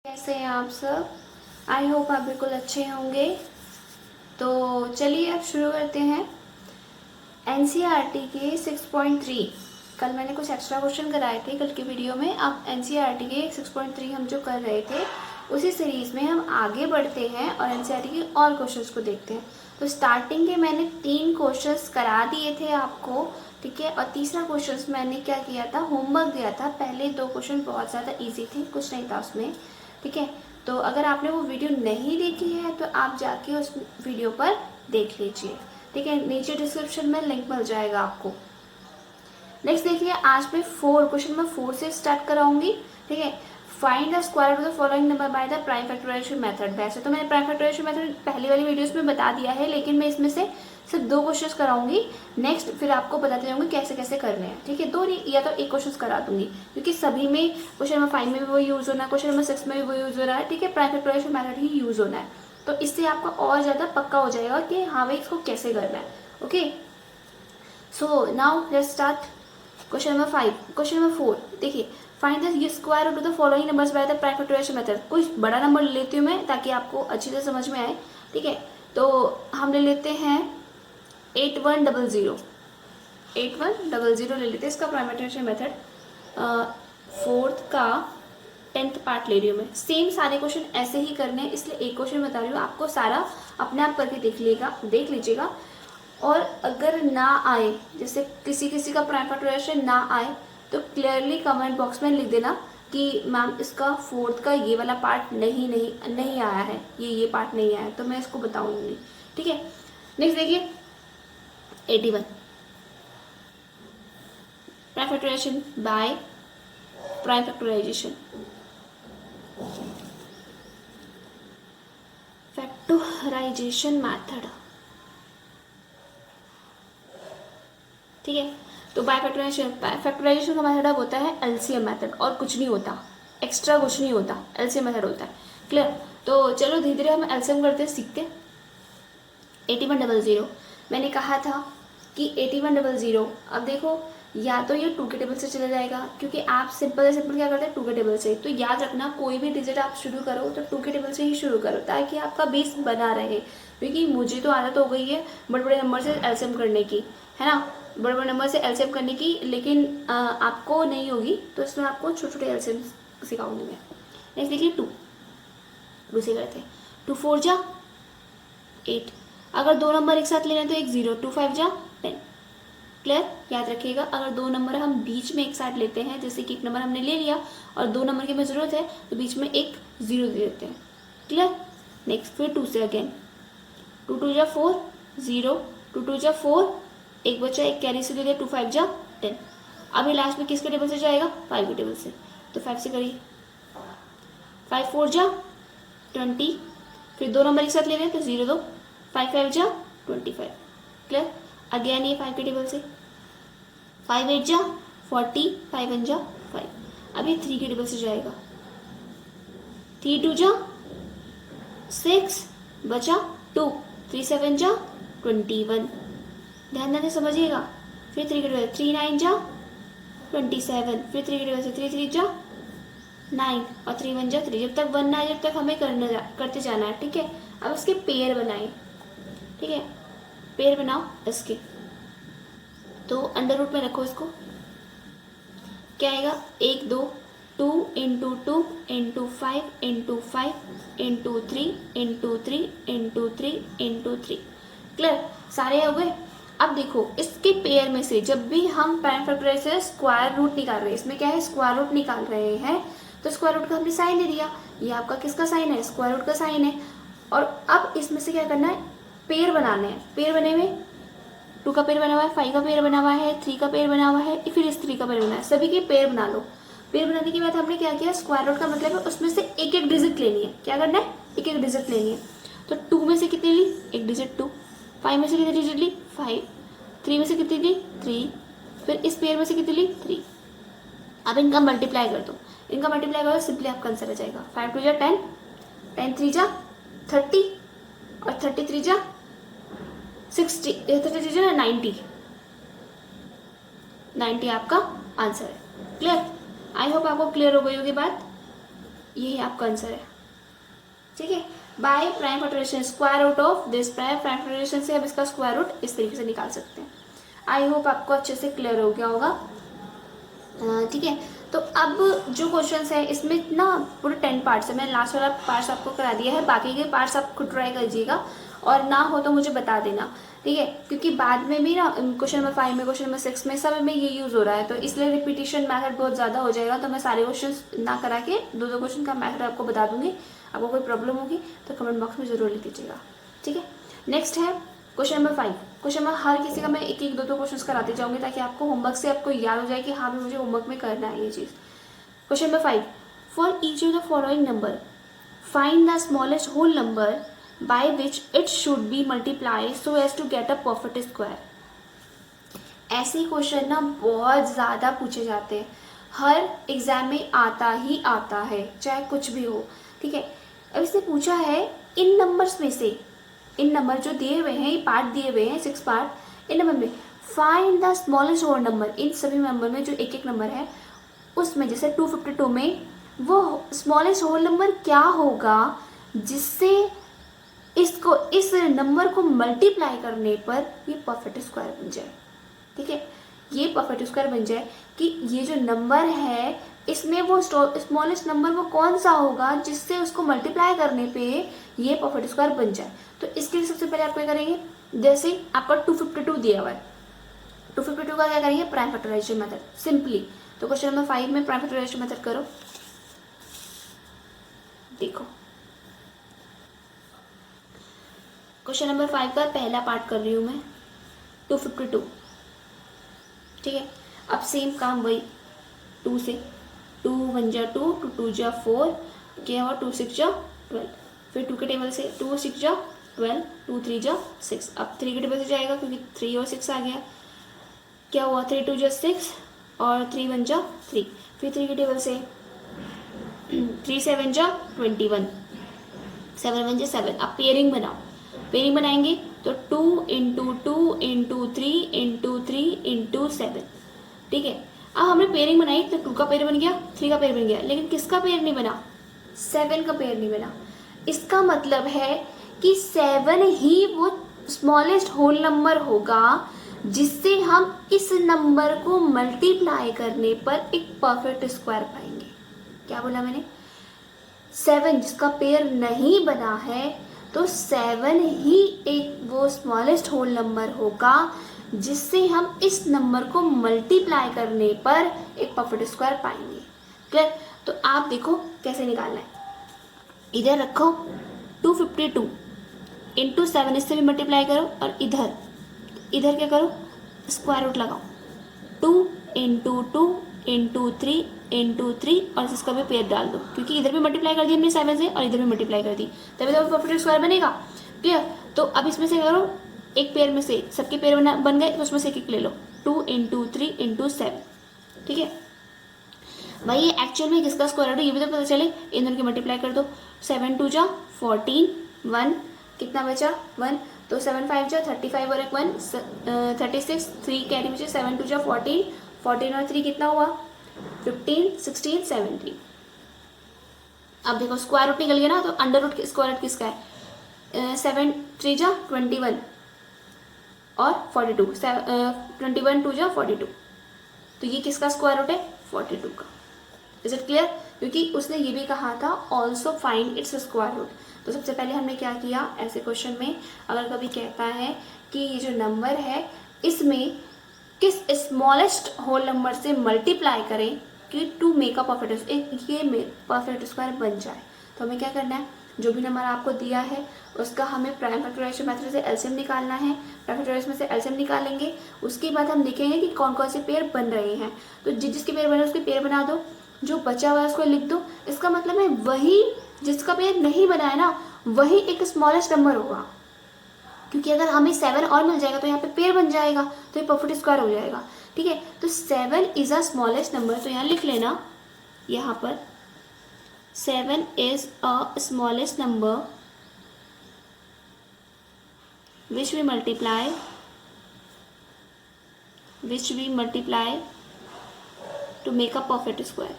कैसे हैं आप सब। आई होप आप बिल्कुल अच्छे होंगे। तो चलिए अब शुरू करते हैं एनसीईआरटी के 6.3। कल मैंने कुछ एक्स्ट्रा क्वेश्चन कराए थे कल की वीडियो में। अब एनसीईआरटी के 6.3 हम जो कर रहे थे उसी सीरीज़ में हम आगे बढ़ते हैं और एनसीईआरटी के और क्वेश्चंस को देखते हैं। तो स्टार्टिंग के मैंने 3 क्वेश्चंस करा दिए थे आपको, ठीक है। और तीसरा क्वेश्चंस मैंने क्या किया था, होमवर्क दिया था। पहले 2 क्वेश्चन बहुत ज़्यादा ईजी थे, कुछ नहीं था उसमें, ठीक है। तो अगर आपने वो वीडियो नहीं देखी है तो आप जाके उस वीडियो पर देख लीजिए, ठीक है। नीचे डिस्क्रिप्शन में लिंक मिल जाएगा आपको। नेक्स्ट देखिए, आज मैं क्वेश्चन नंबर 4 से स्टार्ट कराऊंगी, ठीक है। Find the square root of the following number by the prime factorization method. वैसे तो मैंने प्राइम फैक्टराइजेशन मेथड पहली वाली वीडियोस में बता दिया है, लेकिन मैं इसमें से सिर्फ 2 क्वेश्चंस कराऊंगी। नेक्स्ट फिर आपको बताते जाऊंगी कैसे कैसे करने हैं, ठीक है। 2 या तो 1 क्वेश्चन करा दूंगी, क्योंकि सभी में क्वेश्चन नंबर 5 में भी वो यूज होना है, क्वेश्चन नंबर 6 में भी वो यूज हो रहा है, ठीक है। प्राइम फैक्टराइजेशन मेथड ही यूज होना है, तो इससे आपका और ज्यादा पक्का हो जाएगा कि हाँ भाई इसको कैसे करना है। Okay, so now let's start question number 5। Question number 4 देखिए, find the square root of the following numbers by the prime factorization method. कोई बड़ा नंबर ले लेती हूँ मैं ताकि आपको अच्छी तरह समझ में आए, ठीक है। तो हम ले लेते हैं 8100 8100 ले लेते हैं इसका प्राइम फैक्टराइजेशन मेथड। 4th का 10th पार्ट ले रही हूँ मैं। सेम सारे क्वेश्चन ऐसे ही करने हैं, इसलिए एक क्वेश्चन बता रही हूँ, आपको सारा अपने आप करके देख लीजिएगा। और अगर ना आए, जैसे किसी किसी का प्राइम फैक्टराइजेशन ना आए, तो क्लियरली कमेंट बॉक्स में लिख देना कि मैम इसका 4th का ये वाला पार्ट नहीं आया है, ये पार्ट नहीं आया है, तो मैं इसको बताऊंगी, ठीक है। नेक्स्ट देखिए 81 prime factorization by prime factorization method, ठीक है। तो बाय फैक्टराइजेशन का मेथड अब होता है एलसीएम मेथड, और कुछ नहीं होता, एक्स्ट्रा कुछ नहीं होता, एलसीएम मेथड होता है। क्लियर। तो चलो धीरे धीरे हम एलसीएम करते सीखते। 8100 मैंने कहा था कि 8100, अब देखो या तो ये 2 के टेबल से चला जाएगा, क्योंकि आप सिंपल क्या करते हैं 2 के टेबल से। तो याद रखना, कोई भी डिजिट आप शुरू करो तो 2 के टेबल से ही शुरू करो, ताकि आपका बेस बना रहे। क्योंकि मुझे तो आदत हो गई है बड़े बड़े नंबर से एलसीएम करने की, है ना, बड़े बड़े नंबर से एलसीएम करने की, लेकिन आपको नहीं होगी, तो इसमें आपको छोटे छोटे एलसीएम सिखाऊंगी मैं। नेक्स्ट देखिए 2 से करते हैं। 2 4 जा 8, अगर 2 नंबर एक साथ लेना है तो एक 0, 2 5 जा 10। क्लियर। याद रखिएगा, अगर 2 नंबर हम बीच में एक साथ लेते हैं, जैसे कि एक नंबर हमने ले लिया और 2 नंबर की हमें जरूरत है, तो बीच में एक 0 दे देते हैं। क्लियर। नेक्स्ट फिर 2 से अगेन, 2 2 जा 4 0, 2 2 जा 4, एक बचा, एक कैरी से ले लिया, 2 5 जा 10। अब ये लास्ट में किसके टेबल से जाएगा, 5 के टेबल से, तो 5 से करिए। 5 4 जा 20, फिर 2 नंबर एक साथ ले रहे हैं तो 0 2, 5 5 जा 25। क्लियर। अगेन ये 5 के टेबल से, 5 8 जा 40, 5 1 जा 5। अब ये 3 के टेबल से जाएगा, 3 2 जा 6, बचा 2, 3 7 जा 21। ध्यान देना समझिएगा। फिर 3 के टेबल, 3 9 जा 27, फिर 3 के टेबल से 3 3 जा 9 और 3 1 जा 3। जब तक 1 ना आए जब तक हमें करते जाना है, ठीक है। अब इसके पेयर बनाए, ठीक है, पेयर बनाओ इसके। तो अंडर रूट में रखो इसको, क्या आएगा, 1 2 2 into 2 into 5 into 5 into 3 into 3 into 3 into 3। Clear. सारे हो गए। अब देखो इसके पेयर में से जब भी हम प्राइम फैक्टराइजेशन से स्क्वायर रूट निकाल रहे हैं, इसमें क्या है स्क्वायर रूट निकाल रहे हैं, तो स्क्वायर रूट का हमने साइन दे दिया। ये आपका किसका साइन है, स्क्वायर रूट का साइन है। और अब इसमें से क्या करना है, पेयर बनाने हैं। पेयर बने हुए 2 का पेयर बना हुआ है, 5 का पेयर बना हुआ है, 3 का पेयर बना हुआ है, फिर इस 3 का पेयर बना है। सभी के पेयर बना लो। पेयर बनाने के बाद हमने क्या किया, स्क्वायर रूट का मतलब है उसमें से एक एक डिजिट लेनी है। क्या करना है, एक एक डिजिट लेनी है। तो 2 में से कितनी ली, एक डिजिट 2, 5 में से कितनी डिजिट ली 5, 3 में से कितनी ली 3, फिर इस पेयर में से कितनी ली 3। अब इनका मल्टीप्लाई कर दो, इनका मल्टीप्लाई करो, सिंपली आपका आंसर आ जाएगा। 5 2 जा 10, 10 3 जा 30 और 33 जा 60, 33 जा 90, 90 आपका आंसर है। क्लियर। आई होप आपको क्लियर हो गई होगी बात। यही आपका आंसर है, ठीक है। By prime factorization square root of this, prime factorization से अब इसका स्क्वायर रूट इस तरीके से निकाल सकते हैं। आई होप आपको अच्छे से क्लियर हो गया होगा, ठीक है। तो अब जो क्वेश्चंस है इसमें ना पूरे 10 पार्ट्स है, मैंने लास्ट वाला पार्ट्स आपको करा दिया है, बाकी के पार्ट्स आप खुद ट्राई कीजिएगा और ना हो तो मुझे बता देना, ठीक है। क्योंकि बाद में भी ना क्वेश्चन नंबर 5 में, क्वेश्चन नंबर 6 में, सब में ये यूज़ हो रहा है, तो इसलिए रिपीटिशन मेथड बहुत ज़्यादा हो जाएगा। तो मैं सारे क्वेश्चन ना करा के दो क्वेश्चन का मेथड आपको बता दूंगी। आपको कोई प्रॉब्लम होगी तो कमेंट बॉक्स में ज़रूर लिख दीजिएगा, ठीक है। नेक्स्ट है क्वेश्चन नंबर 5। क्वेश्चन नंबर हर किसी का मैं एक एक दो क्वेश्चन कराते जाऊंगी ताकि आपको होमवर्क से आपको याद हो जाए कि हाँ भी मुझे होमवर्क में करना है ये चीज़। Question number 5, for each of the following number find the smallest whole number by which it should be multiply so as to get a perfect square. ऐसे क्वेश्चन ना बहुत ज़्यादा पूछे जाते हैं, हर एग्जाम में आता ही आता है, चाहे कुछ भी हो, ठीक है। अब इसने पूछा है इन नंबर्स में से, इन नंबर जो दिए हुए हैं, ये पार्ट दिए हुए हैं 6 पार्ट, इन नंबर में find the smallest whole number, इन सभी नंबर में जो एक एक नंबर है उसमें जैसे 252 में वो स्मॉलेस्ट होल नंबर क्या होगा जिससे इसको इस नंबर को मल्टीप्लाई करने पर ये परफेक्ट स्क्वायर बन जाए, ठीक है। ये परफेक्ट स्क्वायर बन जाए कि ये जो नंबर है इसमें वो स्मॉलेस्ट नंबर वो कौन सा होगा जिससे उसको मल्टीप्लाई करने पे ये परफेक्ट स्क्वायर बन जाए। तो इसके लिए सबसे पहले आप क्या करेंगे, जैसे आपका 252 दिया हुआ है, 252 का क्या करेंगे, प्राइम फैक्टराइजेशन मेथड सिंपली। तो क्वेश्चन नंबर 5 में प्राइम फैक्टराइजेशन मेथड करो। देखो क्वेश्चन नंबर 5 का पहला पार्ट कर रही हूँ मैं, 252, ठीक है। अब सेम काम वही 2 से, 2 1 जा 2, 2 2 जा 4, क्या हुआ 2 6 जा 12, फिर 2 के टेबल से 2 6 जा 12, 2 3 जा 6, अब 3 के टेबल से जाएगा क्योंकि 3 और 6 आ गया, क्या हुआ 3 2 जा 6 और 3 1 जा 3, फिर 3 के टेबल से 3 7 जा 21, 7 1 जा 7। अब पेयरिंग बनाओ, पेयरिंग बनाएंगे तो 2 इंटू 2 इंटू 3 इंटू 3 इंटू 7, ठीक है। अब हमने पेयरिंग बनाई तो 2 का पेयर बन गया, 3 का पेयर बन गया, लेकिन किसका पेयर नहीं बना, 7 का पेयर नहीं बना। इसका मतलब है कि 7 ही वो स्मॉलेस्ट होल नंबर होगा जिससे हम इस नंबर को मल्टीप्लाई करने पर एक परफेक्ट स्क्वायर पाएंगे। क्या बोला मैंने, 7 जिसका पेयर नहीं बना है तो 7 ही एक वो स्मॉलेस्ट होल नंबर होगा जिससे हम इस नंबर को मल्टीप्लाई करने पर एक परफेक्ट स्क्वायर पाएंगे। क्लियर, तो आप देखो कैसे निकालना है, इधर रखो 252 इंटू 7, इससे भी मल्टीप्लाई करो, और इधर क्या करो, स्क्वायर रूट लगाओ, 2 इंटू 2 इंटू 3 इंटू 3 और इसका भी पेयर डाल दो, क्योंकि इधर भी मल्टीप्लाई कर दी हमने 7 से और इधर भी मल्टीप्लाई कर दी, तभी तो परफेक्ट स्क्वायर बनेगा। क्लियर, तो अब इसमें से करो, एक पेयर में से सबके पेयर बन गए तो उसमें से एक ले लो, 2 इंटू 3 इंटू 7, ठीक है। भाई ये एक्चुअल में किसका स्क्वायर रूट है ये भी तो पता चले, इन दोनों की मल्टीप्लाई कर दो, 7 2 जा 14, 1 कितना बचा 1, तो 7 5 जा 35 और एक 1 36, 3 कैरी बचे, 7 2 जा 14, 14 और 3 कितना हुआ 15, 16, 17। अब देखो स्क्वायर रूट निकल गया ना, तो अंडर रूट स्क्वायर रूट किसका है, 7 3 जा 21 और 42, 21 2 जा 42, तो ये किसका स्क्वायर रूट है 42 का। इज इट क्लियर, क्योंकि उसने ये भी कहा था also find its square root. तो सबसे पहले हमने क्या किया, ऐसे क्वेश्चन में अगर कभी कहता है कि ये जो नंबर है इसमें किस स्मॉलेस्ट होल नंबर से मल्टीप्लाई करें कि टू मेक अ परफेक्ट, ये परफेक्ट स्क्वायर बन जाए, तो हमें क्या करना है, जो भी नंबर आपको दिया है उसका हमें प्राइम फैक्टराइजेशन मेथड से एलसीएम निकालना है, प्राइम फैक्टराइजेशन में से एलसीएम निकालेंगे, उसके बाद हम देखेंगे कि कौन कौन से पेयर बन रहे हैं, तो जिसके पेयर बने उसके पेयर बना दो, जो बचा हुआ है उसको लिख दो। इसका मतलब है वही जिसका पेयर नहीं बना है ना वही एक स्मॉलेस्ट नंबर होगा, क्योंकि अगर हमें 7 और मिल जाएगा तो यहाँ पे पेयर बन जाएगा, तो ये परफेक्ट स्क्वायर हो जाएगा, ठीक है। तो 7 इज अ स्मॉलेस्ट नंबर, तो यहाँ लिख लेना, यहाँ पर 7 is a smallest number which we multiply to make a perfect square।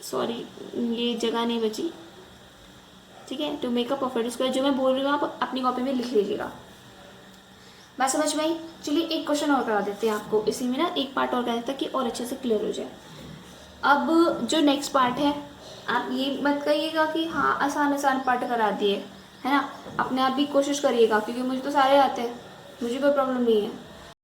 Sorry ये जगह नहीं बची, ठीक है। To make a perfect square जो मैं बोल रही हूँ आप अपनी कॉपी में लिख लीजिएगा। बात समझ में आई? चलिए एक क्वेश्चन और करा देते हैं आपको, इसी में ना एक पार्ट और करा देते हैं कि और अच्छे से क्लियर हो जाए। अब जो नेक्स्ट पार्ट है, आप ये मत कहिएगा कि हाँ आसान आसान पार्ट करा दिए, है ना। अपने आप भी कोशिश करिएगा, क्योंकि मुझे तो सारे आते हैं, मुझे कोई प्रॉब्लम नहीं है।